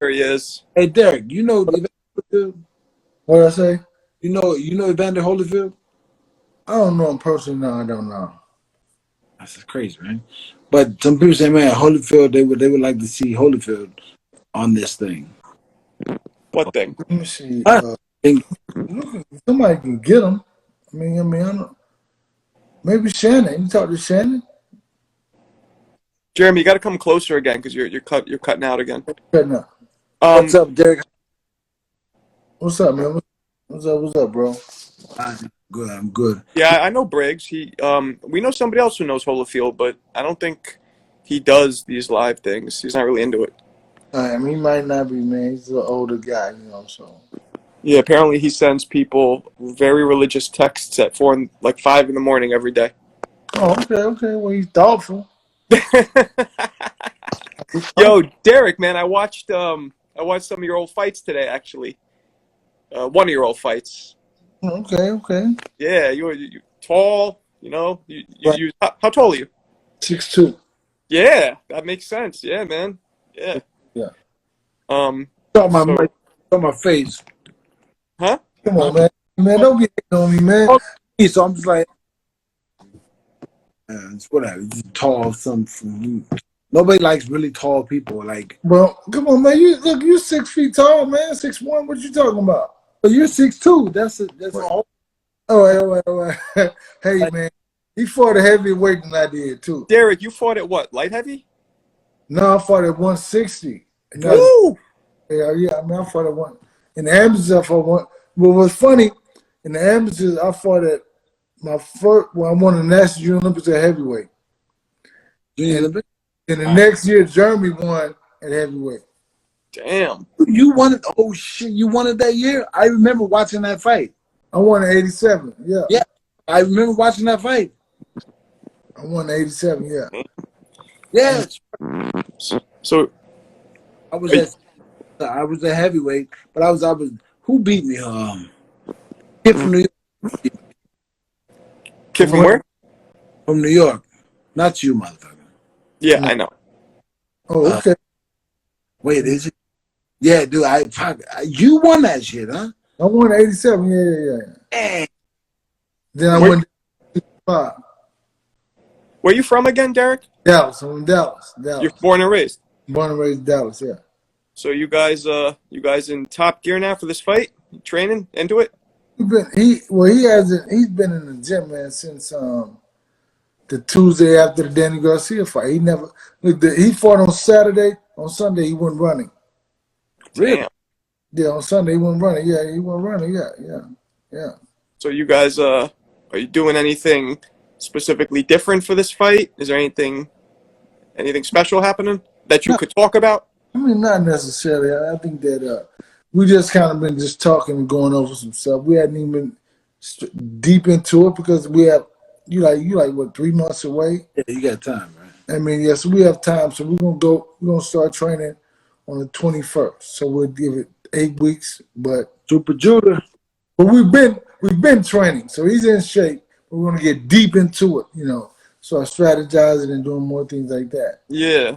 There he is. Hey, Derrick, you know Evander Holyfield? What did I say? You know Evander Holyfield? I don't know him personally. No, I don't know. That's crazy, right? But some people say, man, Holyfield, they would like to see Holyfield on this thing. What thing? Let me see. I think Somebody can get him. I don't. Maybe Shannon. You talk to Shannon? Jeremy, you got to come closer again because you're cutting out again. Cutting out. what's up, Derrick? What's up, man? What's up, bro? I'm good. Yeah, I know Briggs. We know somebody else who knows Holyfield, but I don't think he does these live things. He's not really into it. He might not be, man. He's an older guy, so. Yeah, apparently he sends people very religious texts at 5 in the morning every day. Oh, okay. Well, he's thoughtful. Yo, Derrick, man, I watched some of your old fights today, actually. One of your old fights. Okay. Yeah, you tall, how tall are you? 6'2". Yeah, that makes sense. Yeah, man. Yeah. Yeah. Saw my face. Huh? Come on, man. Man, don't be hating on me, man. So I'm just like, it's whatever. Just tall, nobody likes really tall people. Like, well, come on, man. You're 6 feet tall, man. 6'1". What you talking about? but you're 6'2". That's all. All right. Hey, man. He fought a heavier weight than I did too. Derrick, you fought at what? Light heavy? No, I fought at 160. Woo! Yeah. I fought at one. In the amateurs, I fought one. What was funny, in the amateurs, I fought at my first. Well, I won the National Junior Olympics at heavyweight. And the next year, Jeremy won at heavyweight. Damn. You won it. Oh shit! You won it that year. I remember watching that fight. I won at 87. Yeah. Yeah, I remember watching that fight. I won at 87. Yeah. Yeah. So I was a heavyweight, but I was. Who beat me? Kid from New York. Kid from where? From New York. Not you, motherfucker. Yeah, I know. Oh, okay. Wait, is it? Yeah, dude. You won that shit, huh? I won 87. Yeah. Hey. Then I went to 5. Where you from again, Derrick? Dallas. I'm in Dallas. You're born and raised. Born and raised in Dallas. Yeah. So you guys in top gear now for this fight? Training into it? He's been in the gym, man, since the Tuesday after the Danny Garcia fight. He fought on Saturday. On Sunday he wasn't running. Really? Damn. Yeah, on Sunday he wasn't running. Yeah, he wasn't running. Yeah. So you guys are you doing anything specifically different for this fight? Is there anything special happening that you could talk about? I mean, not necessarily. I think that we just kind of been just talking and going over some stuff. We hadn't even been deep into it because we have you like what, 3 months away? Yeah, you got time, right? I mean, yes, we have time. So we're gonna start training on the 21st. So we'll give it 8 weeks. But Super Judah. But we've been training, so he's in shape. We're gonna get deep into it, start strategizing and doing more things like that. Yeah.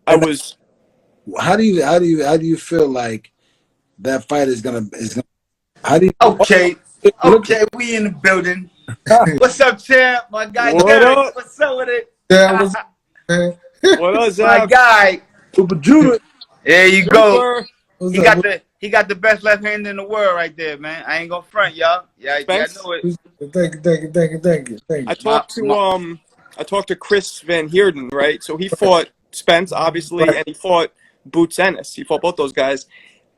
I was. How do you feel like that fight is gonna? How do you? Okay, we in the building. What's up, champ? My guy Derrick. What's up with it? Yeah, what up, Zab? My guy. Super Judah. There you go. What's He got the best left hand in the world right there, man. I ain't gonna front, y'all. Yeah, I know it. Thank you. I talked to Chris Van Heerden, right? So he fought Spence, obviously, and he fought Boots Ennis. He fought both those guys.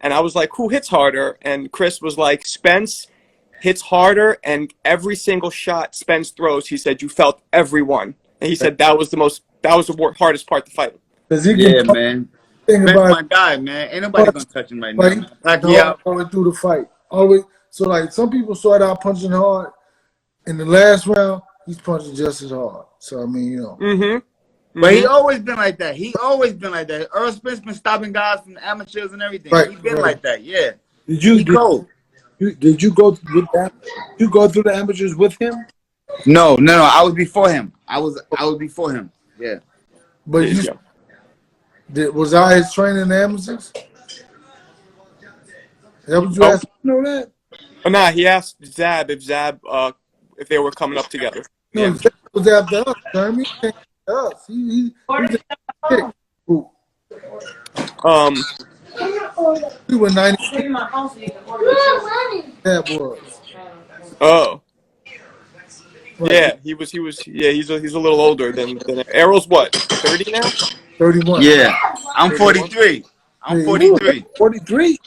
And I was like, who hits harder? And Chris was like, Spence hits harder, and every single shot Spence throws, he said, you felt every one. And he said that was the hardest part to fight. Yeah, man. Spence my guy, man. Ain't nobody gonna touch him right now. Always through the fight. Always. So, like, some people start out punching hard. In the last round, he's punching just as hard. So, I mean, Mm-hmm. But he always been like that. Earl Spence been stopping guys from the amateurs and everything. Right, He been like that, yeah. Did you go with that? Did you go through the amateurs with him? No. I was before him. I was before him. Yeah. But Was I his trainer in the Amazons? Is that what you asked? You know that? Oh, nah, he asked Zab if they were coming up together. No, Yeah. Zab was after us. Jeremy came after us. He's a kick group. We were 96. That was. Oh. Right. Yeah, he's a little older than Errol's what? 30 now? 31. Yeah, I'm 31? 43. I'm Yeah, 43. 43.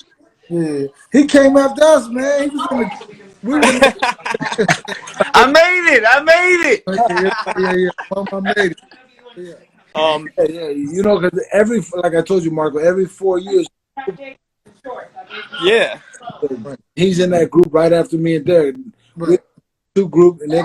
Yeah. He came after us, man. He was in the. We were. I made it. I made it. Yeah. Mama made it. Yeah. Yeah. You know, because like I told you, Marco, every 4 years, Yeah. he's in that group right after me and Derrick. We Right. two group, and they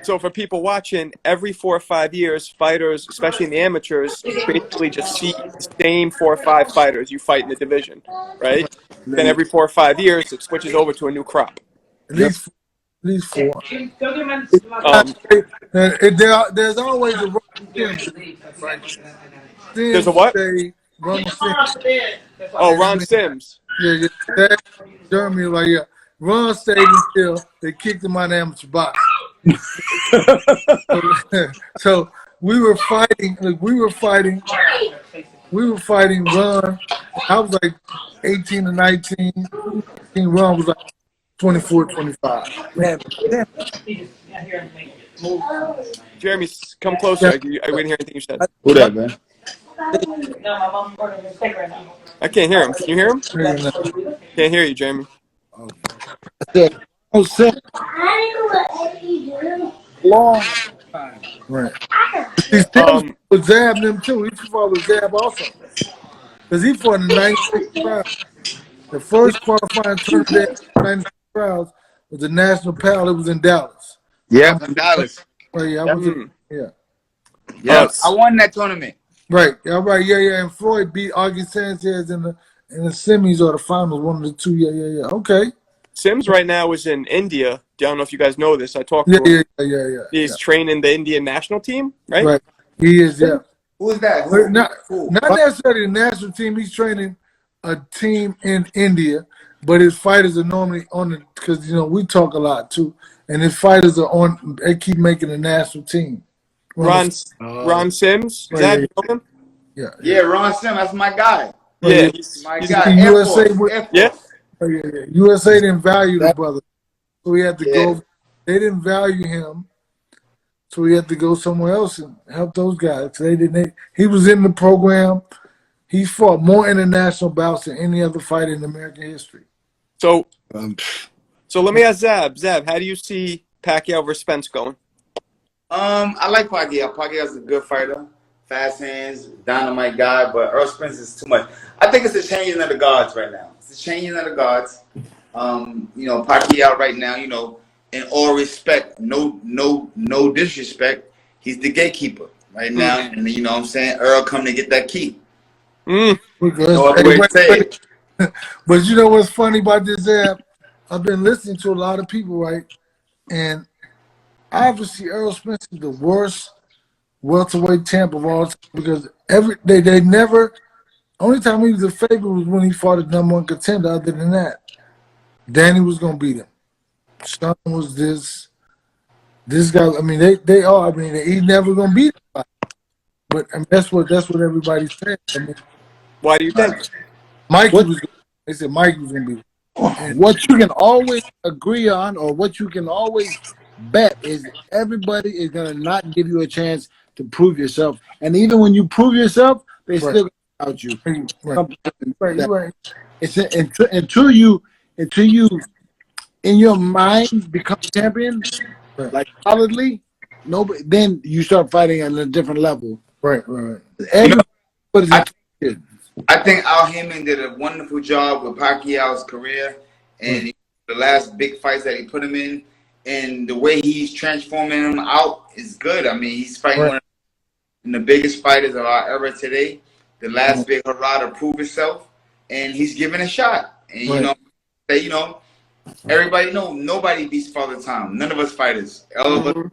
So for people watching, every 4 or 5 years, fighters, especially in the amateurs, basically just see the same 4 or 5 fighters you fight in the division, right? Then every 4 or 5 years, it switches over to a new crop. At least 4. Um, There's always a Ron Sims, right? there's a Sims what? say Ron Sims. Oh, Ron Sims. Yeah. Jeremy, like, yeah. Ron stayed until they kicked him out of the amateur box. So we were fighting. We were fighting Ron. I was like 18 or 19. Ron was like 24, 25. Jeremy, come closer. I didn't hear anything you said. Who that, man? I can't hear him. Can you hear him? Yeah. Can't hear you, Jeremy. Oh, Sim, long time. Right. These Sims was Zab them too. He fought with Zab also. Because he fought in the 96 round. The first qualifying tournament in 96 rounds was the National Pal. It was in Dallas. Yeah, from Dallas. Oh, yeah, I was in, yeah. Yeah, I won that tournament. Right. Yeah, right. Yeah. And Floyd beat Augie Sanchez in the semis or the finals, one of the two. Yeah. Okay. Sims right now is in India. I don't know if you guys know this. I talked Yeah, to him. yeah. He's training the Indian national team, right? Right. He is, yeah. Who is that? Not necessarily the national team. He's training a team in India, but his fighters are normally on the, because, you know, we talk a lot too, and his fighters are on, they keep making the national team. Ron Sims? Is that you know him? Yeah, Ron Sim. That's my guy. Yeah, he's My in guy. USA. Yeah. USA didn't value the brother, so he had to go. They didn't value him, so he had to go somewhere else and help those guys. They didn't. He was in the program. He fought more international bouts than any other fighter in American history. So let me ask Zab. Zab, how do you see Pacquiao versus Spence going? I like Pacquiao. Pacquiao's a good fighter. Fast hands, dynamite guy, but Earl Spence is too much. I think it's a changing of the guards right now. It's a changing of the guards. You know, Pacquiao right now, you know, in all respect, no disrespect, he's the gatekeeper right now. And you know what I'm saying? Earl come to get that key. No other way to say it. But you know what's funny about this app? I've been listening to a lot of people, right? And obviously Earl Spence is the worst welterweight champ of all time because they never. Only time he was a favorite was when he fought a #1 contender. Other than that, Danny was gonna beat him. Sean was this guy. I mean, they are. I mean, he's never gonna beat him. But I mean, that's what everybody said. I mean, Why do you think? They said Mikey was gonna beat him. What you can always agree on, or what you can always bet, is everybody is gonna not give you a chance to prove yourself. And even when you prove yourself, they still out you. Right. It's until you in your mind become champion, like solidly. Nobody. Then you start fighting at a different level. Right. I think Al Heyman did a wonderful job with Pacquiao's career and the last big fights that he put him in, and the way he's transforming him out is good. I mean, he's fighting one of the biggest fighters of our era today. The last big hurrah to prove himself, and he's given a shot. And you know, everybody know nobody beats Father Time. None of us fighters. None.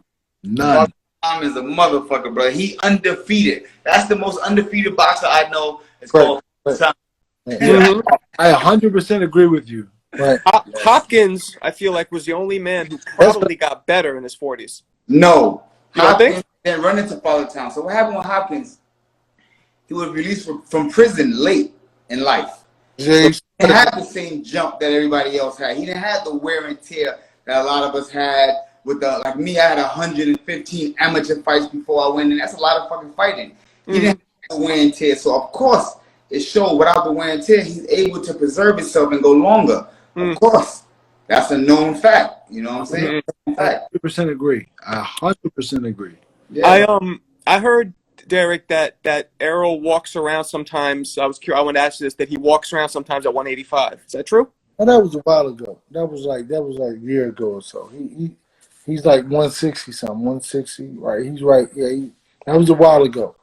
Father Time is a motherfucker, bro. He undefeated. That's the most undefeated boxer I know. It's Right. called Tom. Mhm. I 100% agree with you. Right. Hopkins, I feel like, was the only man who That's probably got better in his 40s. No. You don't think? Hopkins didn't run into Father Town. So what happened with Hopkins? He was released from prison late in life. Jay. He didn't have the same jump that everybody else had. He didn't have the wear and tear that a lot of us had. With the like me, I had 115 amateur fights before I went in. That's a lot of fucking fighting. He didn't have the wear and tear. So of course, it showed without the wear and tear, he's able to preserve himself and go longer. Of course, that's a known fact. You know what I'm saying? I 100% agree. I 100% agree. Yeah. I heard, Derrick, that Errol walks around sometimes. I was curious. I want to ask you this: that he walks around sometimes at 185. Is that true? And that was a while ago. That was like a year ago or so. He's like 160 something, 160. Right? He's right. Yeah, that was a while ago.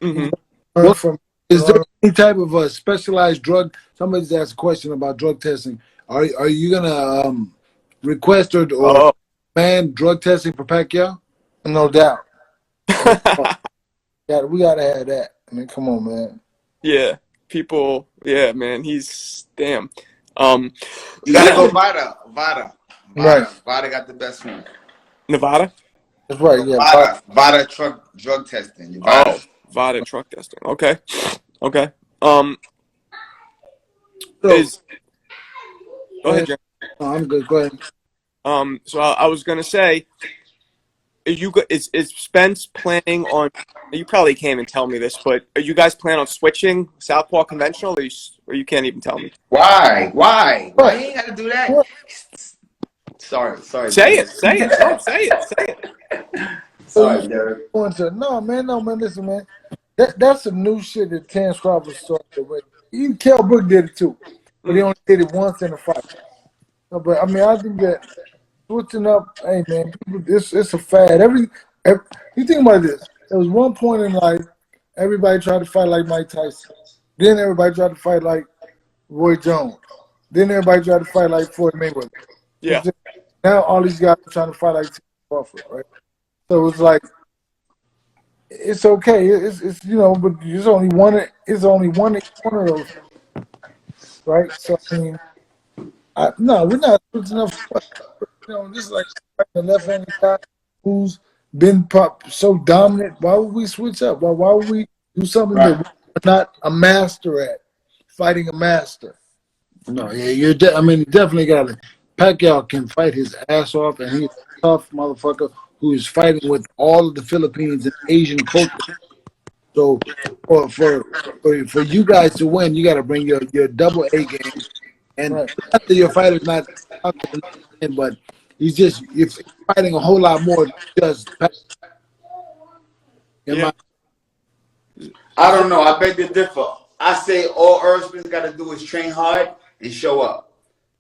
Mm-hmm. What from? Is there any type of a specialized drug? Somebody's asked a question about drug testing. Are you gonna request or ban drug testing for Pacquiao? No doubt. We gotta have that. I mean, come on, man. Yeah, people. Yeah, man. He's damn. You gotta go Vada. Right. Vada got the best one. Nevada. That's right. Yeah. Vada drug testing. Oh, Vada truck testing. Okay. So, Go ahead, Jim. No, I'm good. Go ahead. So I was gonna say, is Spence planning on? You probably can't even tell me this, but are you guys planning on switching Southpaw conventional, or you can't even tell me? Why? Why you ain't gotta do that? Sorry. Say it. No, say it. Sorry, Derrick. No, man. Listen, man. That's some new shit that Terrence Crawford started with. Even Kell Brook did it too, but he only did it once in a fight. But I mean, I think that switching up, hey man, it's a fad. Every you think about this. There was one point in life, everybody tried to fight like Mike Tyson. Then everybody tried to fight like Roy Jones. Then everybody tried to fight like Floyd Mayweather. Yeah. Now all these guys are trying to fight like Terrence Crawford, right? So it's like it's okay. It's but there's only one. It's only one of those, right? So I mean, no, we're not switching up. This is like a left-handed guy who's been so dominant. Why would we switch up? Why would we do something that we're not a master at? Fighting a master. No, yeah, you definitely got it. Pacquiao can fight his ass off, and he's a tough motherfucker who is fighting with all of the Philippines and Asian culture. So, for you guys to win, you got to bring your double A game. And after your fighter's not, but you're fighting a whole lot more than just. I don't know. I beg to differ. I say all Earthman's got to do is train hard and show up.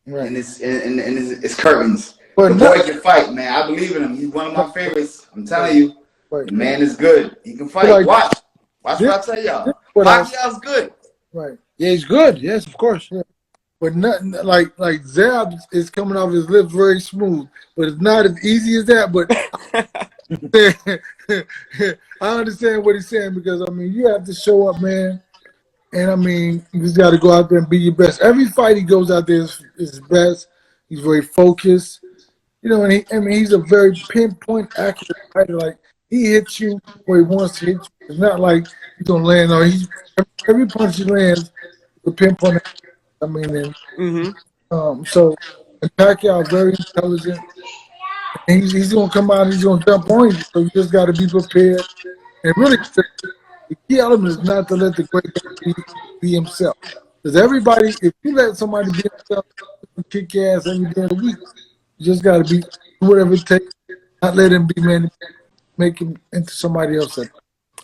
Right. And it's curtains. But the boy can fight, man. I believe in him. He's one of my favorites. I'm telling you. The man is good. He can fight. Watch what I tell y'all. Pacquiao's good. Right. Yeah, he's good. Yes, of course. Yeah. But nothing like Zab is coming off his lips very smooth. But it's not as easy as that. But I understand what he's saying because I mean you have to show up, man. And I mean you just got to go out there and be your best. Every fight he goes out there is his best. He's very focused. And he's a very pinpoint, accurate fighter. Like he hits you where he wants to hit you. It's not like he's gonna land on. Every punch he lands, the pinpoint. I mean, so Pacquiao is very intelligent. And he's gonna come out and he's gonna jump on you. So you just got to be prepared. And really, the key element is not to let the great guy be himself. Because everybody, if you let somebody be himself, kick your ass every day of the week. You just got to be whatever it takes. Not let him be man, make him into somebody else.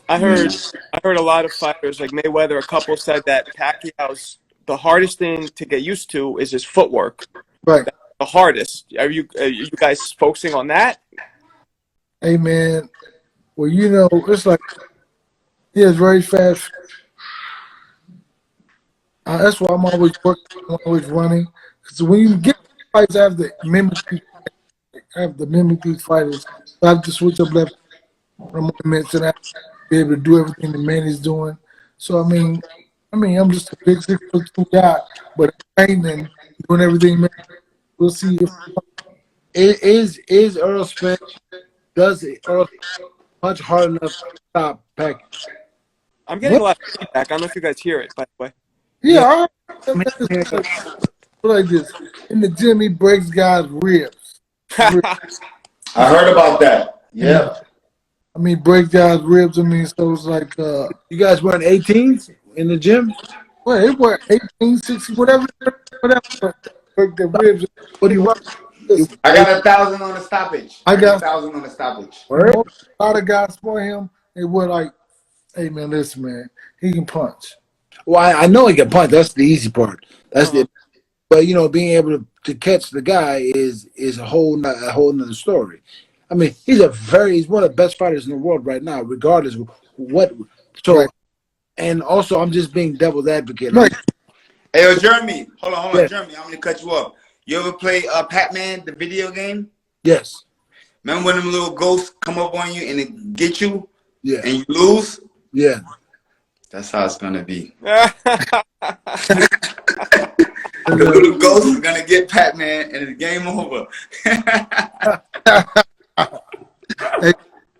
I heard a lot of fighters like Mayweather. A couple said that Pacquiao's the hardest thing to get used to is his footwork. Right. That's the hardest. Are you guys focusing on that? Hey man, well it's like it's very fast. That's why I'm always working, I'm always running. Because when you get fights, I have to mimic these fighters. I have to switch up left movements and be able to do everything the man is doing. So I mean, I'm just a big 6'2" guy, but training and doing everything, man. We'll see if Is Earl Spence, does Earl punch hard enough to stop Pac? I'm getting a lot of feedback. I don't know if you guys hear it, by the way. yeah, I mean, like this. In the gym, he breaks guys' ribs. I heard about that. Yeah. I mean, break guys' ribs. I mean, so it's like, you guys wearing 18s in the gym? well, it was 18, 16, whatever. Break their ribs. What do you want? I got 1,000 on the stoppage. I got 1,000 on the stoppage. a lot of guys for him. They were like, hey, man, listen, man, he can punch. Well, I know he can punch. That's the easy part. That's the. But you know, being able to catch the guy is a whole nother story. I mean, he's one of the best fighters in the world right now, regardless of what. So, Right. and also, I'm just being devil's advocate. Right. Hey, yo, Jeremy. Hold on, Yeah. Jeremy. I'm gonna cut you off. You ever play Pac-Man, the video game? Yes. Remember when them little ghosts come up on you and it get you Yeah. and you lose? Yeah. That's how it's gonna be. The little ghost is gonna get Pac-Man and it's game over.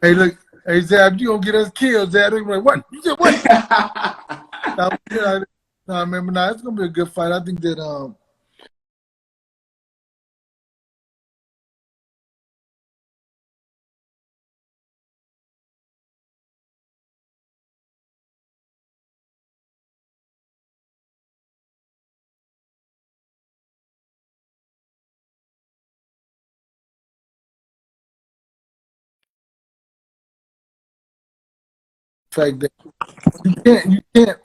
Hey, look, hey, Zab, you gonna get us killed, Zab. They're like, what? You said what? No, remember, now it's gonna be a good fight. I think that fact that you can't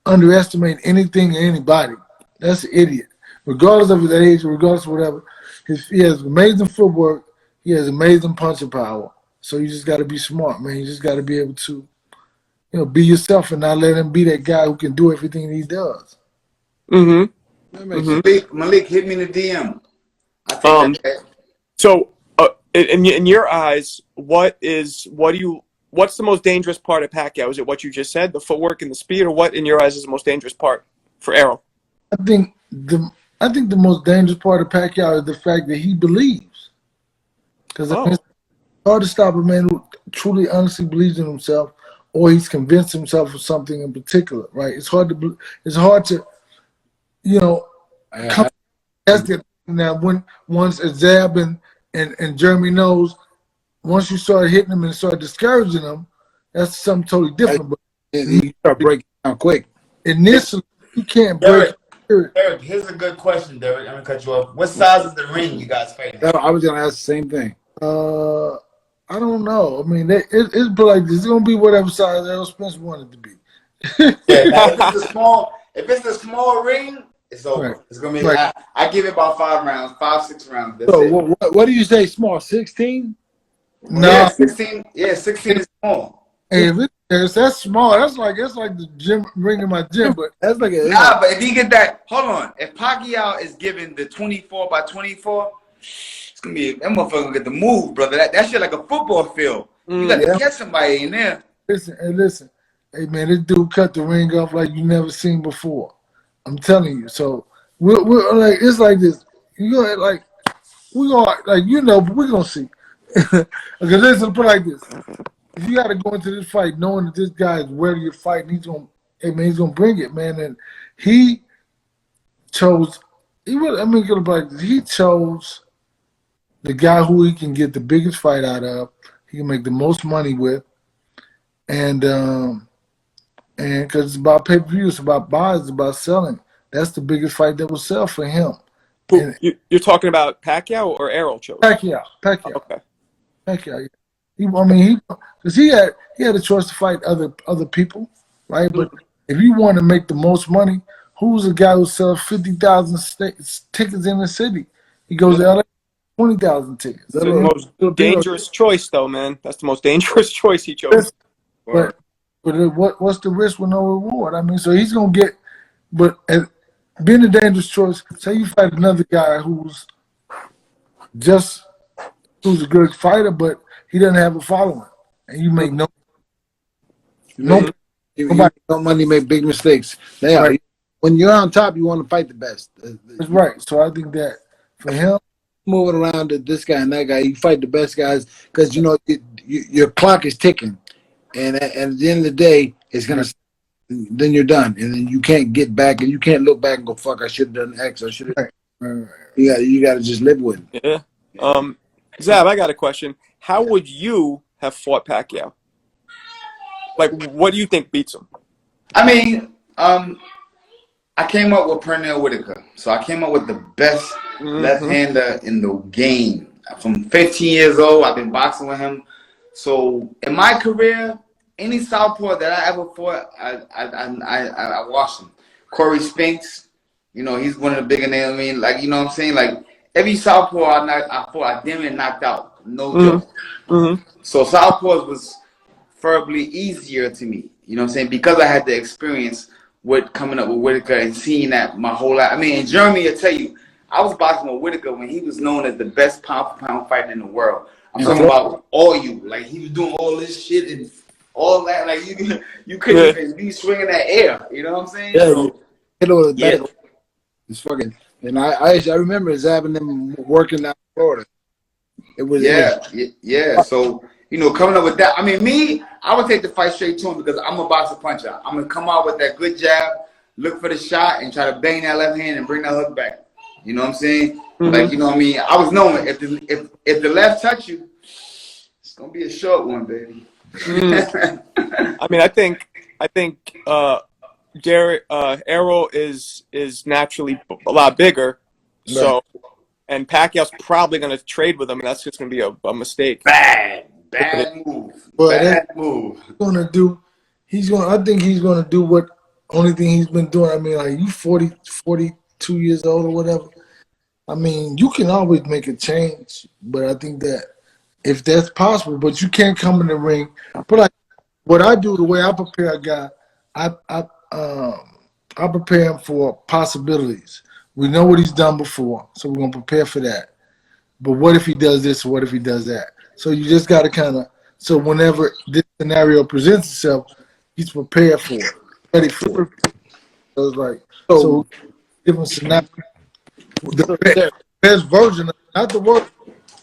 underestimate anything or anybody. That's an idiot. Regardless of his age, regardless of whatever. He has amazing footwork. He has amazing punching power. So you just got to be smart, man. You just got to be able to, be yourself and not let him be that guy who can do everything he does. Malik, hit me in the DM. I think So, in your eyes, what's the most dangerous part of Pacquiao? Is it what you just said, the footwork and the speed, or what in your eyes is the most dangerous part for Errol? I think the most dangerous part of Pacquiao is the fact that he believes. Because it's hard to stop a man who truly, honestly believes in himself, or he's convinced himself of something in particular. Right? It's hard to, come. That's the now once Zab and Jeremy knows. Once you start hitting them and start discouraging them, that's something totally different. But you start breaking down quick. Initially, you can't break. Derrick, here's a good question, Derrick. I'm gonna cut you off. What size is the ring you guys fighting? I was gonna ask the same thing. I don't know. I mean, it's like this. It's gonna be whatever size Errol Spence wanted to be. Yeah, if it's a small ring, it's over. Right. It's gonna be. Right. I give it about 6 rounds. That's So it. what do you say? Small 16? No, Yeah, 16. Yeah, 16 is small. hey, if that's small. That's like the gym ring in my gym. But That's like a Nah, but if you get that, hold on. If Pacquiao is given the 24 by 24, it's gonna be that motherfucker gonna get the move, brother. That shit like a football field. You got to catch somebody in there. listen. Hey man, this dude cut the ring off like you never seen before. I'm telling you. So we're like it's like this. You go like we're gonna see. Because listen, put it like this. If you got to go into this fight knowing that this guy is ready to fight, and he's gonna bring it, man. And he chose. He chose the guy who he can get the biggest fight out of. He can make the most money with, and because it's about pay-per-view, it's about buys, it's about selling. That's the biggest fight that will sell for him. You're talking about Pacquiao or Errol chose? Pacquiao. Okay. Pacquiao. Because he had a choice to fight other people, right? But if you want to make the most money, who's the guy who sells 50,000 tickets in the city? He goes to LA, 20,000 tickets. It's the most dangerous choice, though, man. That's the most dangerous choice he chose. But what's the risk with no reward? I mean, so he's gonna get. But being a dangerous choice, say you fight another guy who's a good fighter, but he doesn't have a following, and you make no. Nobody, nobody make big mistakes. Right. When you're on top, you want to fight the best. That's right. So I think that for him, moving around to this guy and that guy, you fight the best guys because you know your clock is ticking, and at the end of the day, it's gonna. Then you're done, and then you can't get back, and you can't look back and go, "Fuck, I should have done X. I should have." right. You got to just live with it. Yeah. Zab, I got a question. How would you have fought Pacquiao? Like, what do you think beats him? I mean, I came up with Pernell Whitaker. So I came up with the best left-hander in the game. From 15 years old, I've been boxing with him. So in my career, any southpaw that I ever fought, I watched him. Corey Spinks, you know, he's one of the bigger names. I mean, like, you know what I'm saying? Like, every southpaw I fought, I damn it knocked out. No joke. So southpaws was preferably easier to me. You know what I'm saying? Because I had the experience with coming up with Whitaker and seeing that my whole life. I mean, in Germany, I tell you, I was boxing with Whitaker when he was known as the best pound-for-pound fighter in the world. I'm talking about all you. Like, he was doing all this shit and all that. Like, you couldn't even be swinging that air. You know what I'm saying? Yeah. It's fucking. And I remember Zab and them working out in Florida. It was So, you know, coming up with that. I mean, me, I would take the fight straight to him because I'm a boxer puncher. I'm gonna come out with that good jab, look for the shot, and try to bang that left hand and bring that hook back. You know what I'm saying? Like, you know what I mean? I was knowing if the left touch you, it's gonna be a short one, baby. I mean, I think Derrick Arrow is naturally a lot bigger, so and Pacquiao's probably going to trade with him, and that's just going to be a mistake. Bad move. But Bad move. I think he's gonna do what only thing he's been doing. I mean, like, you 42 years old or whatever. I mean, you can always make a change, but I think that if that's possible, but you can't come in the ring. But like what I do, the way I prepare a guy, I prepare him for possibilities. We know what he's done before, so we're gonna prepare for that. But what if he does this or what if he does that? So you just gotta kinda so whenever this scenario presents itself, he's prepared for it, ready for it. So it's like so different scenario. The best version of not the worst,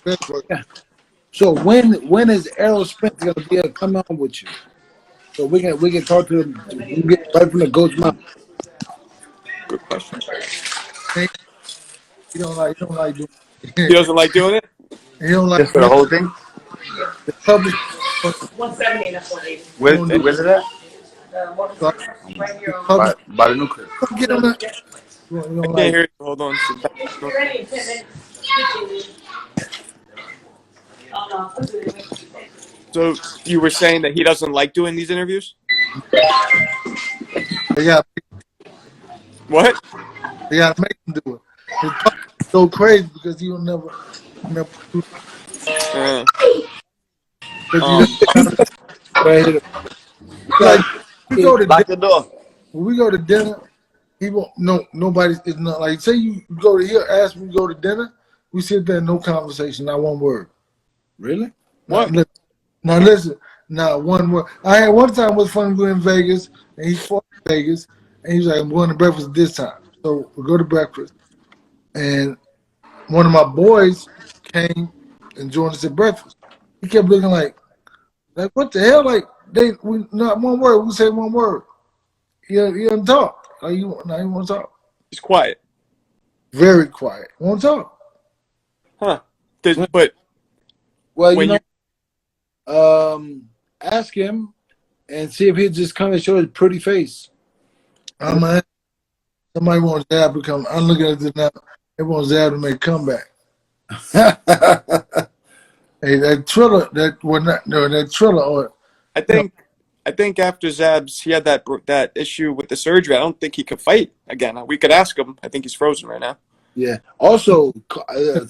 best version. Yeah. So when is Errol Spence gonna be able to come on with you? So we can talk to him. We can get right from the goat's mouth. Good question. He don't like doing it. He doesn't like doing it? He don't like Just for the whole thing? the public. 170, that's what they. Where's it at? Right here on. Public. By the new crib. Get on that. You I don't can't like hear you. Hold on. You're ready in 10 minutes. Oh, no, put it in. So you were saying that he doesn't like doing these interviews? they got What? they gotta make him do it. His public go crazy because he will never do Uh, Right here. like we go to Lock the door. when we go to dinner, he won't nobody's it's not like say you go to here, ask me to go to dinner, we sit there, no conversation, not one word. Really? what? Now listen, not one word. I had one time was fun. We were in Vegas, and he fought in Vegas, and he was like, "I'm going to breakfast this time." So we go to breakfast, and one of my boys came and joined us at breakfast. He kept looking like what the hell? Like we not one word. We say one word. He doesn't talk. Like he won't talk. He's quiet. Very quiet. Won't talk. Huh. But Well, when you know, ask him and see if he'll just come and show his pretty face. Somebody wants Zab to come. I'm looking at this now. They want Zab to make a comeback. Hey, that Triller, that Triller. Or I think after Zab's, he had that issue with the surgery. I don't think he could fight again. We could ask him. I think he's frozen right now. Yeah. Also,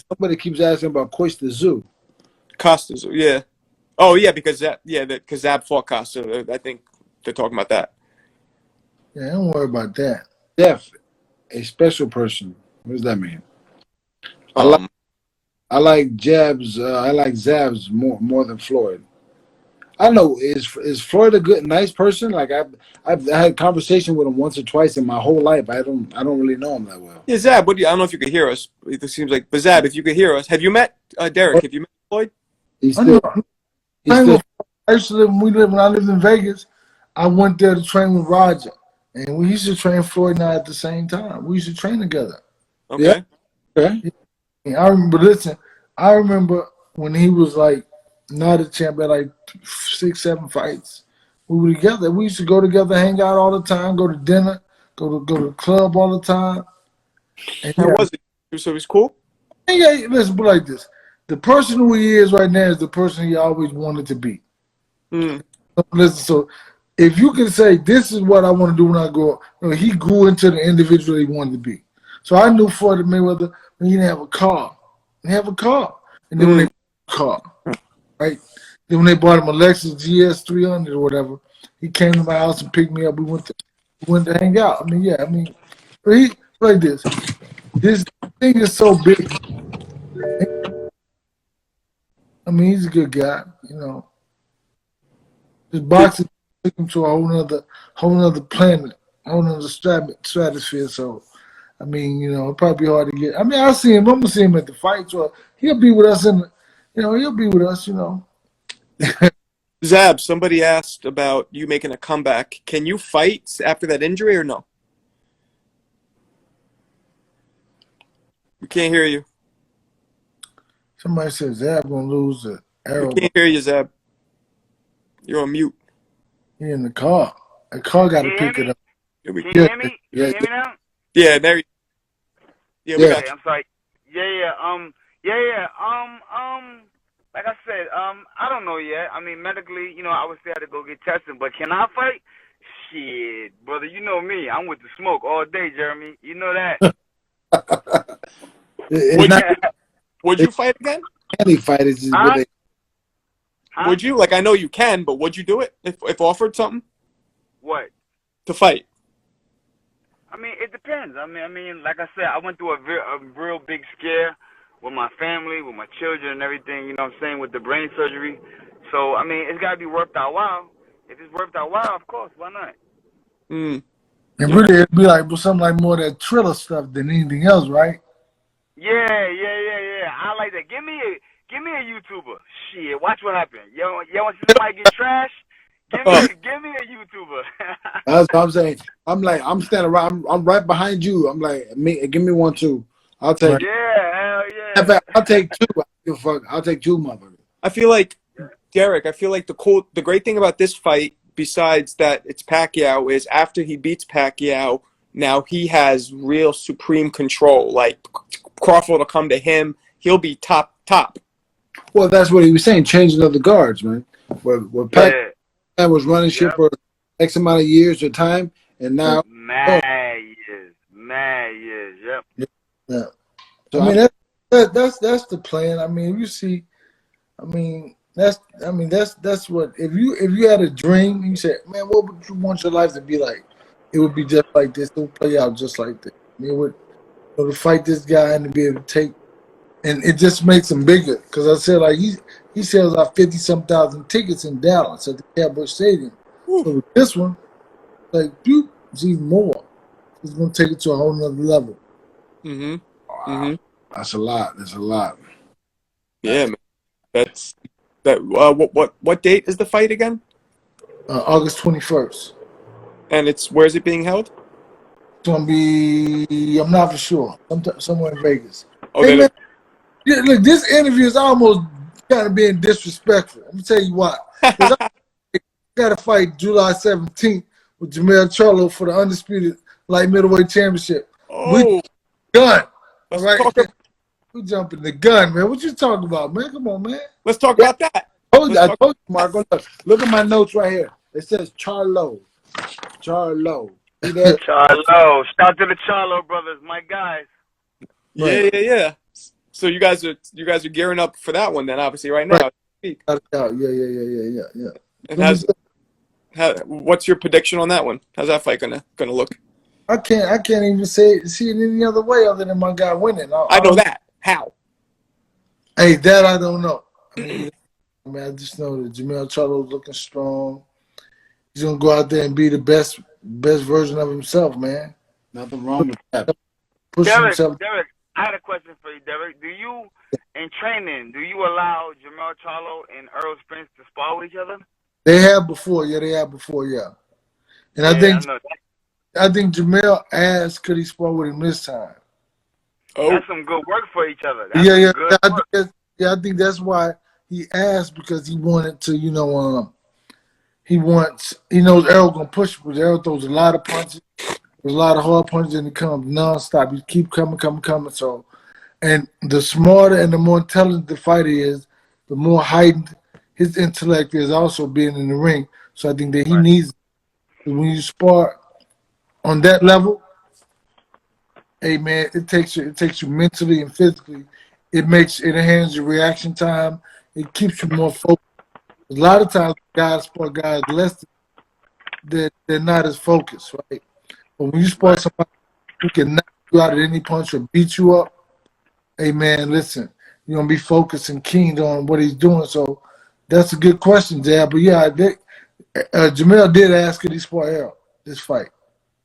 somebody keeps asking about Costa Zoo. Costa, yeah. Oh yeah, because Zab fought Costa. I think they're talking about that. Yeah, don't worry about that. Def, a special person. What does that mean? I like Zabs more than Floyd. I know is Floyd a good, nice person? Like I've had a conversation with him once or twice in my whole life. I don't really know him that well. Yeah, Zab. I don't know if you could hear us. It seems like, but Zab, if you could hear us, have you met Derrick? Have you met Floyd? He's I know. still he's I ain't still gonna- I used to live when I lived in Vegas. I went there to train with Roger, and we used to train Floyd and I at the same time. We used to train together. Okay. okay. And I remember. Listen, I remember when he was like not a champ, at like 6, 7 fights. We were together. We used to go together, hang out all the time, go to dinner, go to the club all the time. And How was it? So he's cool. yeah, listen, but like this, the person who he is right now is the person he always wanted to be. Mm. Listen, so if you can say this is what I want to do when I grow up, he grew into the individual he wanted to be. So I knew Floyd Mayweather when he didn't have a car. He didn't have a car. And then when they bought a car, right? Then when they bought him a Lexus GS 300 or whatever, he came to my house and picked me up. We went to hang out. He like this. This thing is so big. He's a good guy, His boxing took him to a whole nother planet, a whole nother stratosphere. So, it'd probably be hard to get. I'll see him. I'm gonna see him at the fights, or he'll be with us he'll be with us. Zab, somebody asked about you making a comeback. Can you fight after that injury or no? We can't hear you. Somebody said Zab gonna lose the arrow. We can't hear you, Zab. You're on mute. He in the car. The car got to pick it up. Here we Can go. you hear me? Yeah, Can you hear me now? Yeah, there. Yeah, we Yeah. got Okay, you. I'm sorry. Like I said, I don't know yet. Medically, I would say I had to go get tested, but can I fight? Shit, brother, you know me. I'm with the smoke all day, Jeremy. You know that. It's Would not Would you fight again? any fight. It's just Huh? what they. Huh? Would you? Like, I know you can, but would you do it if offered something What? to fight? It depends. Like I said, I went through a real big scare with my family, with my children and everything, you know what I'm saying, with the brain surgery. So, it's got to be worth our while. If it's worth our while, of course, why not? Mm. And really, it'd be like something like more of that thriller stuff than anything else, right? Yeah. I like that. Give me a YouTuber. Shit, watch what happens. You want to see somebody get trashed? Give me a YouTuber. That's what I'm saying. I'm standing right. I'm right behind you. I'm like, give me one too. I'll take. Yeah, hell In yeah. fact, I'll take two. I don't give a fuck. I'll take two, motherfucker. I feel like Derrick. I feel like the great thing about this fight, besides that it's Pacquiao, is after he beats Pacquiao, now he has real supreme control. Like Crawford will come to him. He'll be top. Well, that's what he was saying. Changing of the guards, man. Where Pacquiao was running shit for X amount of years or time, and now Mad years, yep. Yeah. So That's the plan. You see, that's what if you had a dream, you said, man, what would you want your life to be like? It would be just like this. It would play out just like this. To fight this guy and to be able to take, and it just makes him bigger. Because I said, like, he sells out 50-some thousand tickets in Dallas at the Cowboy Stadium. So with this one, like, it's even more. It's gonna take it to a whole nother level. Mm-hmm. wow, Mm-hmm. that's a lot. That's a lot. Yeah, man. That's that. What date is the fight again? August 21st. And where's it being held? It's gonna be, I'm not for sure, somewhere in Vegas. Oh, Hey, then man, look, this interview is almost kind of being disrespectful. Let me tell you why. 'Cause I got to fight July 17th with Jamel Charlo for the undisputed light middleweight championship. oh, Gun. All let's right. talk. We jumping the gun, man. What you talking about, man? Come on, man. Let's talk about that. I told you, Marco. Look at my notes right here. It says Charlo. See that? Charlo. Shout to the Charlo brothers, my guys. Yeah. So you guys are gearing up for that one then, obviously, right now. Yeah. And what's your prediction on that one? How's that fight gonna look? I can't even see it any other way other than my guy winning. I know that. How? Hey, that I don't know. I mean, I just know that Jermell Charlo's looking strong. He's gonna go out there and be the best version of himself, man. Nothing wrong with that. Push Derrick, himself. I had a question for you, Derrick. In training, do you allow Jermell Charlo and Earl Spence to spar with each other? They have before, yeah. And Yeah, I know. I think Jermell asked could he spar with him this time. Oh, That's some good work for each other. That's Yeah. some good work. I think that's why he asked, because he wanted to, he knows Errol gonna push, because Errol throws a lot of punches. There's a lot of hard punches, and he comes nonstop. He keep coming. So, and the smarter and the more intelligent the fighter is, the more heightened his intellect is, also being in the ring. So I think that he needs, when you spar on that level, hey man, it takes you mentally and physically. It enhances your reaction time. It keeps you more focused. A lot of times, guys less, they're not as focused, right? But when you spar somebody who can knock you out at any punch or beat you up, hey man, listen, you're gonna be focused and keen on what he's doing. So that's a good question, Jab. But yeah, Jermell did ask could he spar Errol this fight.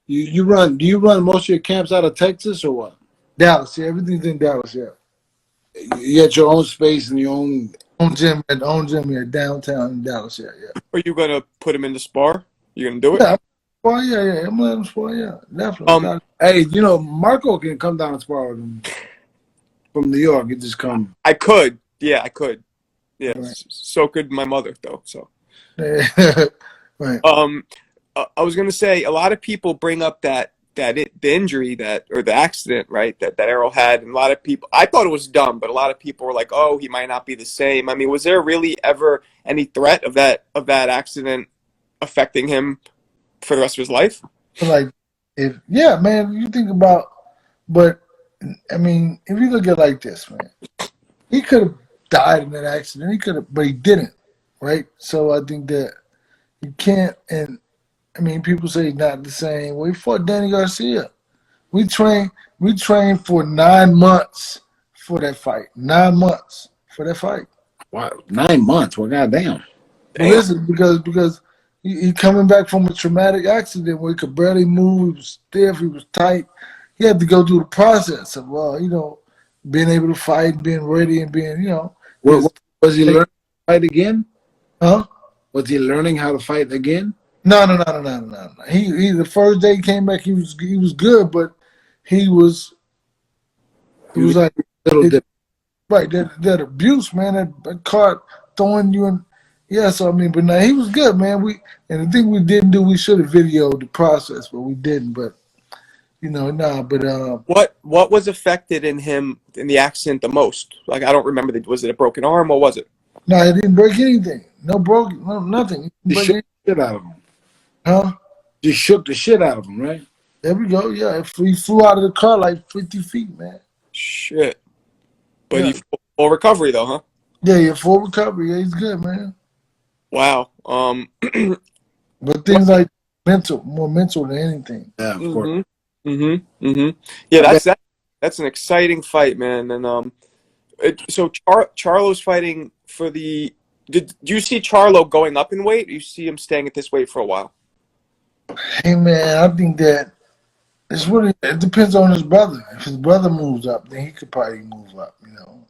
Do you run most of your camps out of Texas or what? Dallas, yeah, everything's in Dallas, yeah. You got your own space and your own Gym here downtown in Dallas, yeah. are you gonna put him in the spar? You gonna do it? Yeah, I'm gonna let him spar, yeah, definitely. Hey, Marco can come down and spar with him from New York. He just come. I could. Yeah, I could. Yeah. Right. So could my mother, though. So. Right. I was gonna say a lot of people bring up the injury or the accident, right? That Errol had, and a lot of people. I thought it was dumb, but a lot of people were like, "Oh, he might not be the same." I mean, was there really ever any threat of that accident affecting him for the rest of his life? Like, man, you think about, but I mean, if you look at it like this, man, he could have died in that accident. He could have, but he didn't, right? So I think that you can't. And I mean, people say he's not the same. Well, he fought Danny Garcia. We trained for 9 months for that fight. 9 months for that fight. Wow, 9 months. Well, goddamn. But listen, because he coming back from a traumatic accident where he could barely move. He was stiff. He was tight. He had to go through the process of, being able to fight, being ready, and being, Was he learning to fight again? Huh? Was he learning how to fight again? No. He the first day he came back, he was good, but he was like a little different. Right, that abuse, man, that cart throwing you in. Yeah, so I mean, but now he was good, man. And the thing we didn't do, we should have videoed the process, but we didn't. But what was affected in him in the accident the most? Like, I don't remember. Was it a broken arm or was it? No, he didn't break anything. No, nothing. He shook the shit out of him. Huh? Just shook the shit out of him, right? There we go. Yeah, he flew out of the car like 50 feet, man. Shit. But he full recovery though, huh? Yeah, full recovery. Yeah, he's good, man. Wow. But things like more mental than anything. Yeah, of course. Yeah, that's an exciting fight, man. And so Charlo's fighting for the. Did you see Charlo going up in weight? Or you see him staying at this weight for a while? Hey man, I think that it depends on his brother. If his brother moves up, then he could probably move up.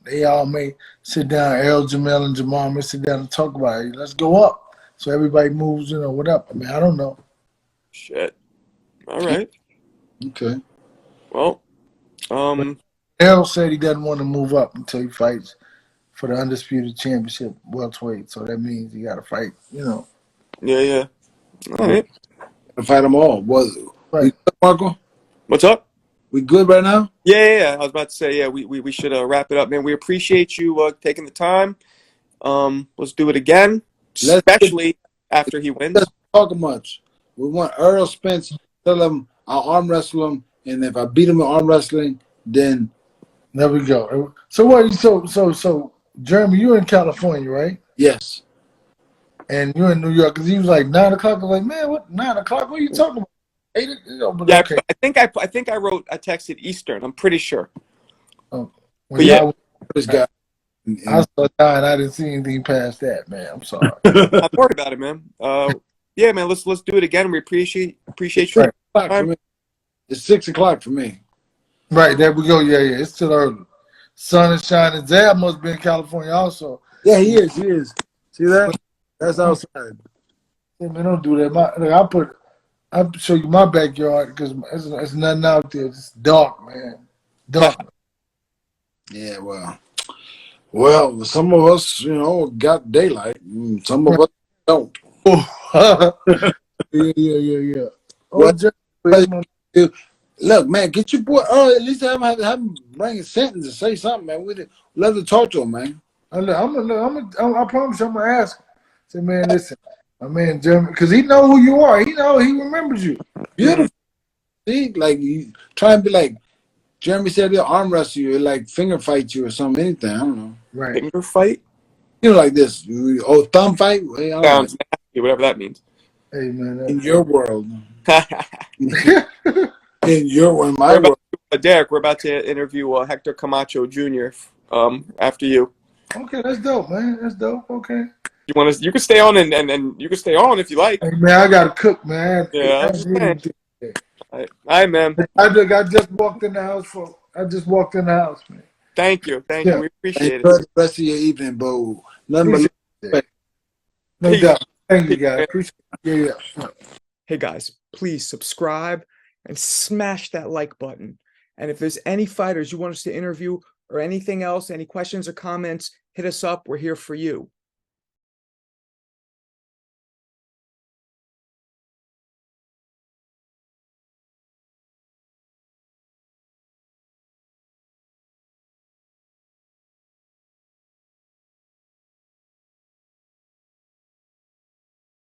They all may sit down. Errol, Jermell, and Jamal may sit down and talk about it. Let's go up. So everybody moves. What up? I mean, I don't know. Shit. All right. Okay. Well, Errol said he doesn't want to move up until he fights for the undisputed championship welterweight. So that means he got to fight. Yeah. All right. Fight them all. Right. We good, Marco? What's up? We good right now? Yeah. I was about to say, we should wrap it up, man. We appreciate you taking the time. Let's do it again, especially after he wins. Let's talk much. We want Errol Spence. Tell him I'll arm wrestle him, and if I beat him in arm wrestling, then there we go. So what? So Jeremy, you're in California, right? Yes. And you're in New York, because he was like 9 o'clock. I was like, man, what 9 o'clock? What are you talking about? 8? Yeah, okay. I think I texted Eastern. I'm pretty sure. Oh, but yeah, this guy. I saw dying. I didn't see anything past that, man. I'm sorry. I'm worried about it, man. Yeah, man. Let's do it again. We appreciate It's you. 6 o'clock for me. It's 6 o'clock for me. Right, there we go. Yeah, it's still early. Sun is shining. Zab must be in California also. Yeah, he is. He is. See that? That's outside. Yeah, man, don't do that. I'll show you my backyard because there's nothing out there. It's dark, man. Dark. Yeah, well, some of us, got daylight. Some of us don't. Yeah. Oh, Well, look, man, get your boy. At least have him bring a sentence and say something, man. We love to talk to him, man. I promise you, I'm gonna ask him. Say, man, listen, my man Jeremy, because he know who you are. He remembers you. Beautiful. See, like you try and be like Jeremy said, he'll arm wrestle you, like finger fight you or something, anything. I don't know. Right. Finger fight? Like this. Oh, thumb fight? Well, Sounds nasty, whatever that means. Hey, man. In your world. In my world. Derrick, we're about to interview Hector Camacho Jr. After you. Okay, that's dope, man. That's dope. Okay. You can stay on and you can stay on if you like. Hey, man, I gotta cook, man. Yeah. All right, man. I just walked in the house man. Thank you. We appreciate it. The rest of your evening, bro. No doubt. Thank you, guys. Appreciate it. Yeah. Hey guys, please subscribe and smash that like button. And if there's any fighters you want us to interview or anything else, any questions or comments, hit us up. We're here for you.